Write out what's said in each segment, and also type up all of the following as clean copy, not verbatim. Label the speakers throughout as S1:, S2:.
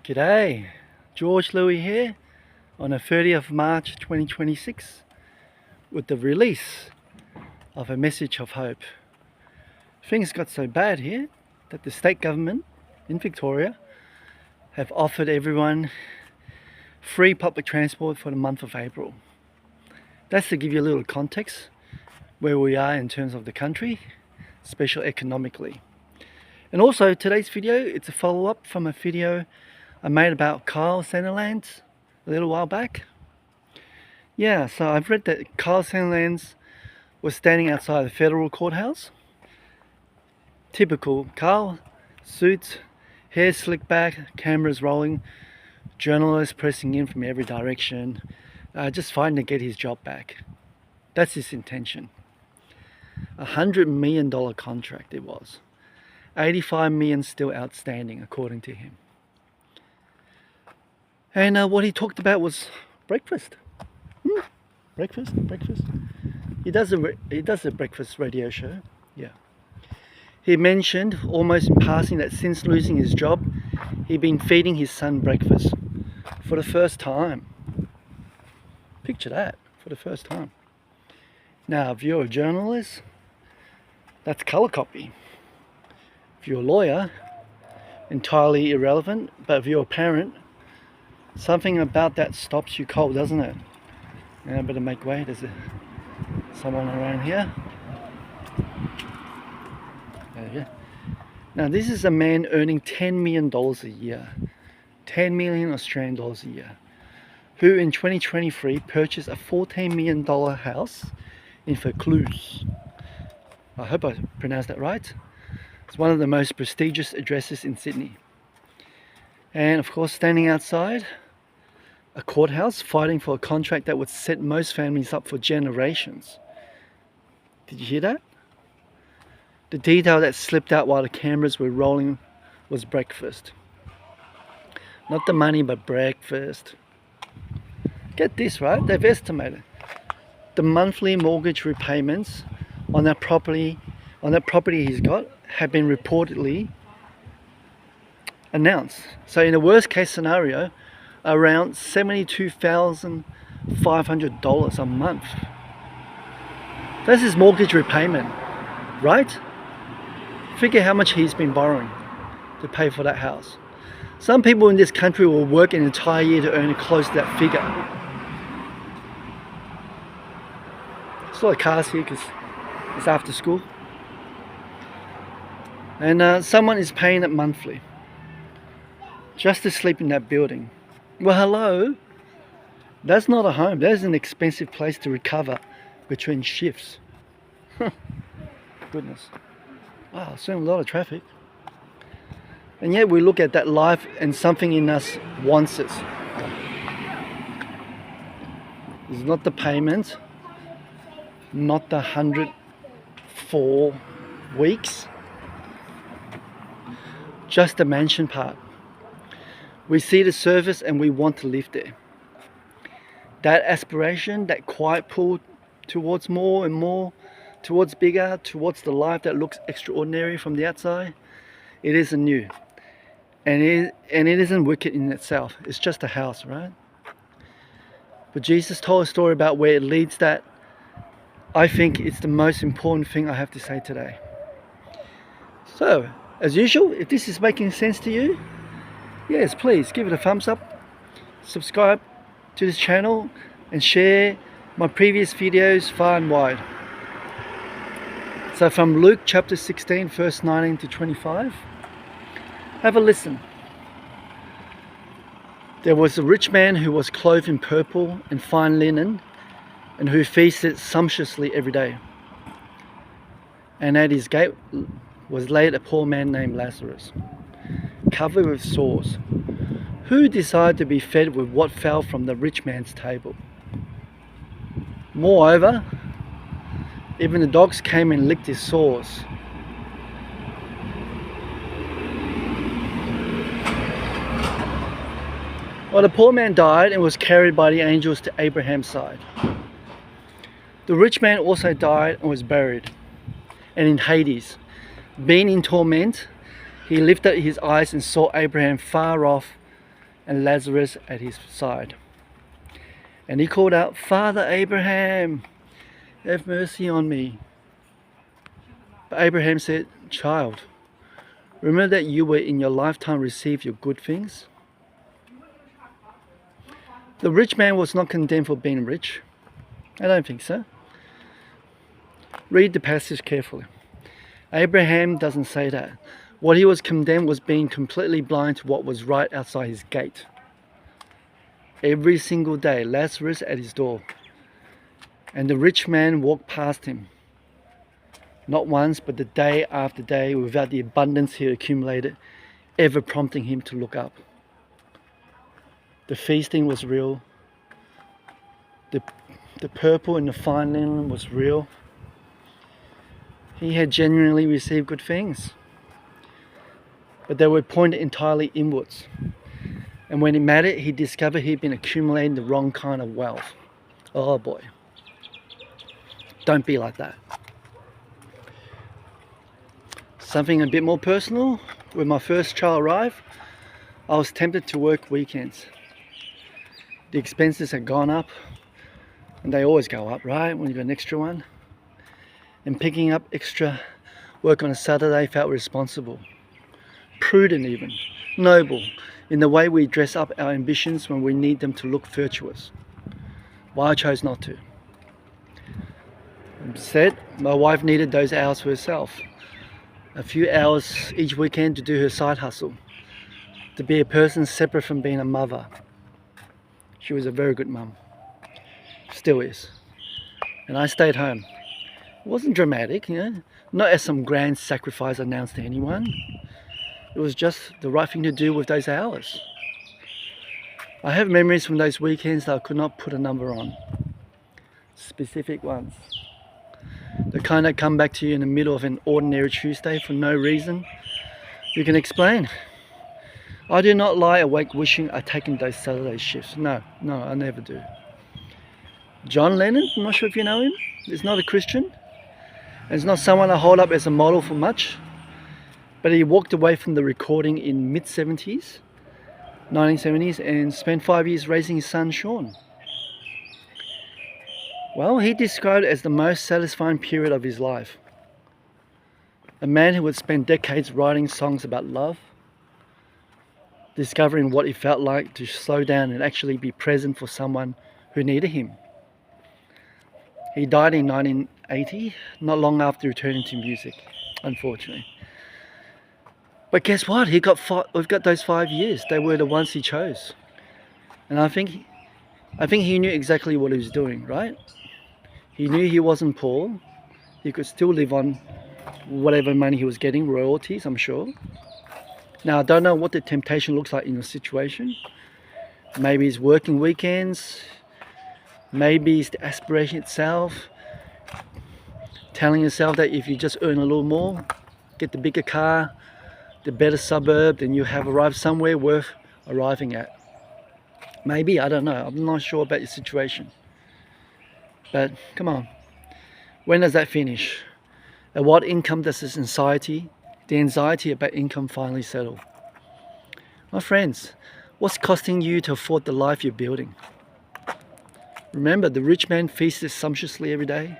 S1: G'day, George Louie here on the 30th of March 2026 with the release of a message of hope. Things got so bad here that the state government in Victoria have offered everyone free public transport for the month of April. That's to give you a little context where we are in terms of the country, especially economically. And also today's video, it's a follow-up from a video I made about Kyle Sandilands a little while back. Yeah, so I've read that Kyle Sandilands was standing outside the federal courthouse. Typical Kyle, suits, hair slicked back, cameras rolling, journalists pressing in from every direction, just fighting to get his job back. That's his intention. $100 million contract it was. 85 million still outstanding according to him. And what he talked about was breakfast. Breakfast. He does a breakfast radio show. Yeah. He mentioned almost in passing that since losing his job, he'd been feeding his son breakfast for the first time. Picture that, for the first time. Now, if you're a journalist, that's color copy. If you're a lawyer, entirely irrelevant. But if you're a parent, something about that stops you cold, doesn't it? Now I better make way. There's someone around here. There you go. Now this is a man earning $10 million a year. 10 million Australian dollars a year. Who in 2023 purchased a $14 million house in Vaucluse. I hope I pronounced that right. It's one of the most prestigious addresses in Sydney. And of course, standing outside a courthouse fighting for a contract that would set most families up for generations. Did you hear that? The detail that slipped out while the cameras were rolling was breakfast. Not the money, but breakfast. Get this, right? They've estimated the monthly mortgage repayments on that property he's got have been reportedly announced. So in the worst case scenario, around $72,500 a month. That's his mortgage repayment, right? Figure how much he's been borrowing to pay for that house. Some people in this country will work an entire year to earn close to that figure. There's a lot of cars here because it's after school. And someone is paying it monthly just to sleep in that building. Well, hello, that's not a home. That's an expensive place to recover between shifts. Goodness. Wow, seeing a lot of traffic. And yet we look at that life and something in us wants it. It's not the payment, not the 104 weeks, just the mansion part. We see the surface and we want to live there. That aspiration, that quiet pull towards more and more, towards bigger, towards the life that looks extraordinary from the outside, it isn't new. And it isn't wicked in itself. It's just a house, right? But Jesus told a story about where it leads that I think it's the most important thing I have to say today. So, as usual, if this is making sense to you, yes, please give it a thumbs up, subscribe to this channel, and share my previous videos far and wide. So from Luke chapter 16, verse 19 to 25, have a listen. There was a rich man who was clothed in purple and fine linen, and who feasted sumptuously every day. And at his gate was laid a poor man named Lazarus, covered with sores, who desired to be fed with what fell from the rich man's table. Moreover, even the dogs came and licked his sores. Well, the poor man died and was carried by the angels to Abraham's side. The rich man also died and was buried. And in Hades, being in torment, he lifted his eyes and saw Abraham far off and Lazarus at his side. And he called out, "Father Abraham, have mercy on me." But Abraham said, "Child, remember that you were in your lifetime received your good things." The rich man was not condemned for being rich. I don't think so. Read the passage carefully. Abraham doesn't say that. What he was condemned was being completely blind to what was right outside his gate. Every single day, Lazarus at his door, and the rich man walked past him. Not once, but the day after day, without the abundance he accumulated ever prompting him to look up. The feasting was real. The purple and the fine linen was real. He had genuinely received good things, but they were pointed entirely inwards. And when it mattered, he discovered he'd been accumulating the wrong kind of wealth. Oh boy. Don't be like that. Something a bit more personal. When my first child arrived, I was tempted to work weekends. The expenses had gone up, and they always go up, right, when you got an extra one. And picking up extra work on a Saturday felt responsible, prudent even, noble, in the way we dress up our ambitions when we need them to look virtuous. Well, I chose not to. Instead, my wife needed those hours for herself. A few hours each weekend to do her side hustle, to be a person separate from being a mother. She was a very good mum, still is. And I stayed home. It wasn't dramatic, not as some grand sacrifice announced to anyone. It was just the right thing to do with those hours. I have memories from those weekends that I could not put a number on. Specific ones. The kind that come back to you in the middle of an ordinary Tuesday for no reason you can explain. I do not lie awake wishing I'd taken those Saturday shifts. No, I never do. John Lennon, I'm not sure if you know him. He's not a Christian. And it's not someone I hold up as a model for much. But he walked away from the recording in mid-70s, 1970s, and spent 5 years raising his son, Sean. Well, he described it as the most satisfying period of his life. A man who would spend decades writing songs about love, discovering what it felt like to slow down and actually be present for someone who needed him. He died in 1980, not long after returning to music, unfortunately. But guess what? We've got those 5 years. They were the ones he chose. And I think he knew exactly what he was doing, right? He knew he wasn't poor. He could still live on whatever money he was getting, royalties, I'm sure. Now, I don't know what the temptation looks like in your situation. Maybe it's working weekends. Maybe it's the aspiration itself. Telling yourself that if you just earn a little more, get the bigger car, the better suburb, then you have arrived somewhere worth arriving at. Maybe, I don't know. I'm not sure about your situation. But come on, when does that finish? At what income does the anxiety about income finally settle? My friends, what's costing you to afford the life you're building? Remember, the rich man feasted sumptuously every day.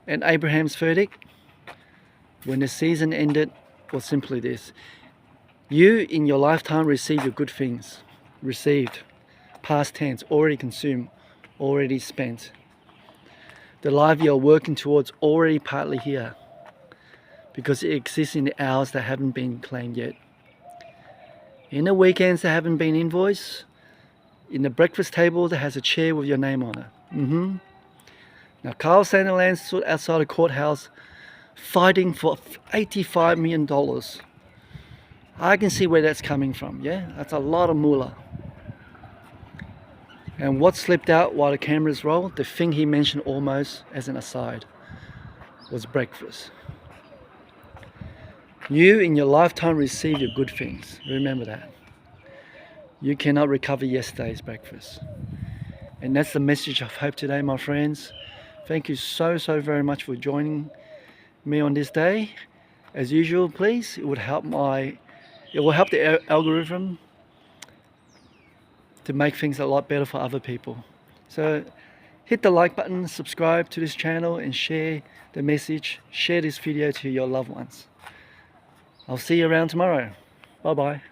S1: And Abraham's verdict, when the season ended, was simply this: you in your lifetime received your good things. Received, past tense, already consumed, already spent. The life you're working towards already partly here, because it exists in the hours that haven't been claimed yet, in the weekends that haven't been invoiced, in the breakfast table that has a chair with your name on it. Now, Kyle Sandilands stood outside the courthouse fighting for $85 million. I can see where that's coming from, yeah? That's a lot of moolah. And what slipped out while the cameras rolled, the thing he mentioned almost as an aside, was breakfast. You in your lifetime received your good things. Remember that. You cannot recover yesterday's breakfast. And that's the message of hope today, my friends. Thank you so very much for joining me on this day. As usual, please, it will help the algorithm to make things a lot better for other people. So hit the like button, subscribe to this channel, and share the message. Share this video to your loved ones. I'll see you around tomorrow. Bye bye.